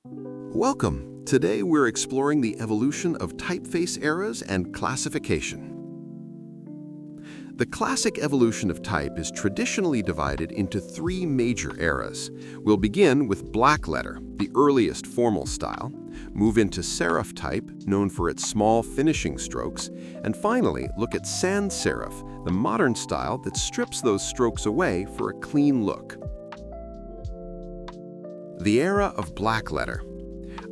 Welcome! Today we're exploring the evolution of typeface eras and classification. The classic evolution of type is traditionally divided into three major eras. We'll begin with Blackletter, the earliest formal style, move into serif type, known for its small finishing strokes, and finally look at Sans-Serif, the modern style that strips those strokes away for a clean look. The era of Blackletter.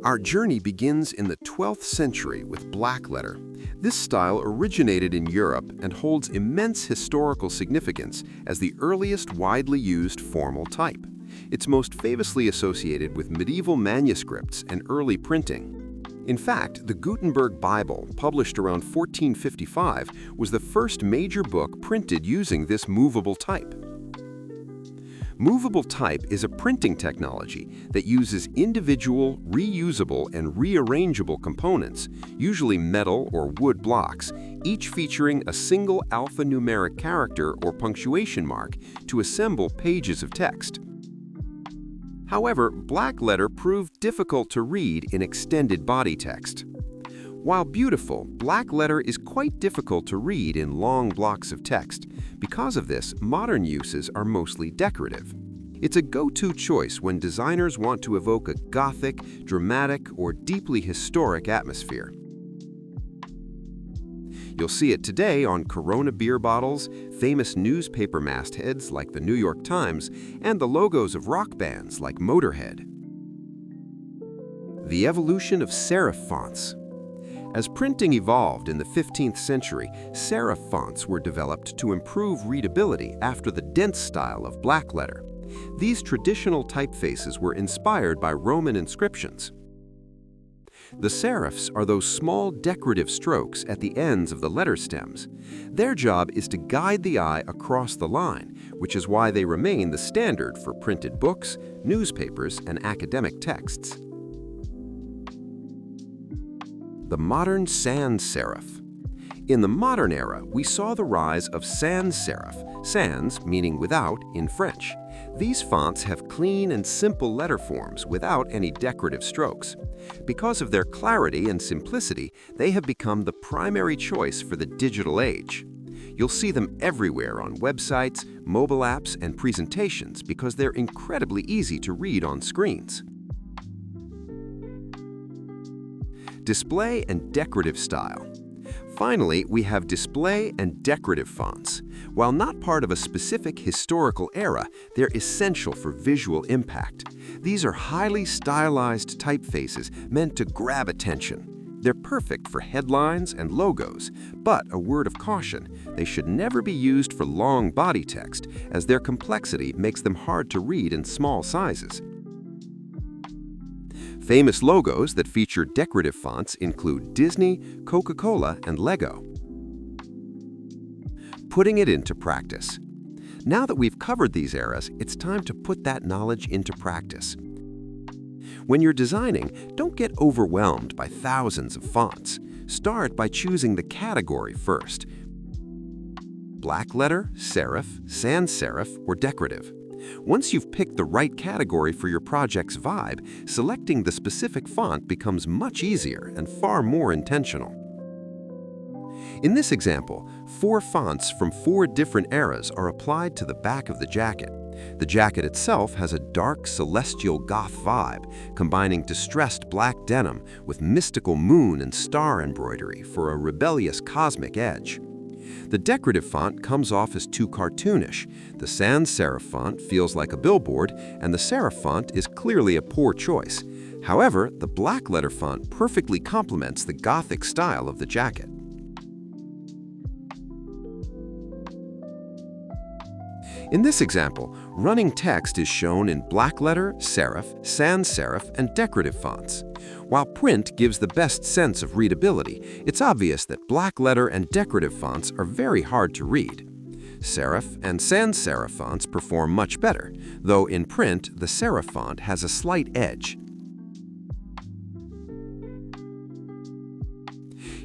Our journey begins in the 12th century with Blackletter. This style originated in Europe and holds immense historical significance as the earliest widely used formal type. It's most famously associated with medieval manuscripts and early printing. In fact, the Gutenberg Bible, published around 1455, was the first major book printed using this movable type. Movable type is a printing technology that uses individual, reusable, and rearrangeable components, usually metal or wood blocks, each featuring a single alphanumeric character or punctuation mark to assemble pages of text. However, Blackletter proved difficult to read in extended body text. While beautiful, Blackletter is quite difficult to read in long blocks of text. Because of this, modern uses are mostly decorative. It's a go-to choice when designers want to evoke a Gothic, dramatic, or deeply historic atmosphere. You'll see it today on Corona beer bottles, famous newspaper mastheads like the New York Times, and the logos of rock bands like Motorhead. The evolution of serif fonts. As printing evolved in the 15th century, serif fonts were developed to improve readability after the dense style of Blackletter. These traditional typefaces were inspired by Roman inscriptions. The serifs are those small decorative strokes at the ends of the letter stems. Their job is to guide the eye across the line, which is why they remain the standard for printed books, newspapers, and academic texts. The modern sans-serif. In the modern era, we saw the rise of sans-serif, sans meaning without in French. These fonts have clean and simple letter forms without any decorative strokes. Because of their clarity and simplicity, they have become the primary choice for the digital age. You'll see them everywhere on websites, mobile apps, and presentations because they're incredibly easy to read on screens. Display and decorative style. Finally, we have display and decorative fonts. While not part of a specific historical era, they're essential for visual impact. These are highly stylized typefaces meant to grab attention. They're perfect for headlines and logos, but a word of caution, they should never be used for long body text, as their complexity makes them hard to read in small sizes. Famous logos that feature decorative fonts include Disney, Coca-Cola, and Lego. Putting it into practice. Now that we've covered these eras, it's time to put that knowledge into practice. When you're designing, don't get overwhelmed by thousands of fonts. Start by choosing the category first. Blackletter, serif, sans-serif, or decorative. Once you've picked the right category for your project's vibe, selecting the specific font becomes much easier and far more intentional. In this example, 4 fonts from 4 different eras are applied to the back of the jacket. The jacket itself has a dark, celestial goth vibe, combining distressed black denim with mystical moon and star embroidery for a rebellious cosmic edge. The decorative font comes off as too cartoonish. The sans-serif font feels like a billboard, and the serif font is clearly a poor choice. However, the Blackletter font perfectly complements the Gothic style of the jacket. In this example, running text is shown in Blackletter, serif, sans-serif, and decorative fonts. While print gives the best sense of readability, it's obvious that Blackletter and decorative fonts are very hard to read. Serif and sans-serif fonts perform much better, though in print, the serif font has a slight edge.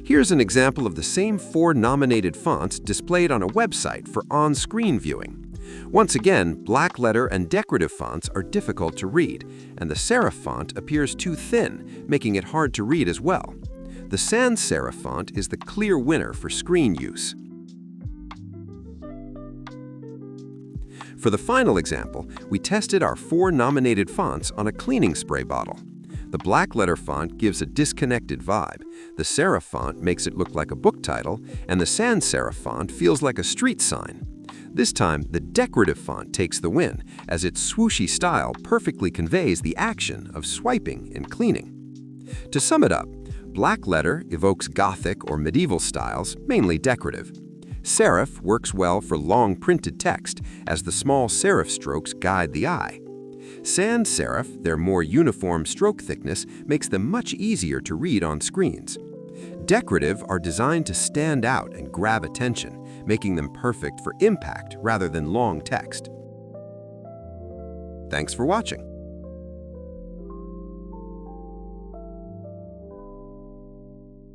Here's an example of the same 4 nominated fonts displayed on a website for on-screen viewing. Once again, Blackletter and Decorative fonts are difficult to read, and the Serif font appears too thin, making it hard to read as well. The Sans-Serif font is the clear winner for screen use. For the final example, we tested our 4 nominated fonts on a cleaning spray bottle. The Blackletter font gives a disconnected vibe, the Serif font makes it look like a book title, and the Sans-Serif font feels like a street sign. This time, the Decorative font takes the win, as its swooshy style perfectly conveys the action of swiping and cleaning. To sum it up, Blackletter evokes Gothic or medieval styles, mainly decorative. Serif works well for long printed text, as the small serif strokes guide the eye. Sans-Serif, their more uniform stroke thickness, makes them much easier to read on screens. Decorative are designed to stand out and grab attention, making them perfect for impact rather than long text. Thanks for watching.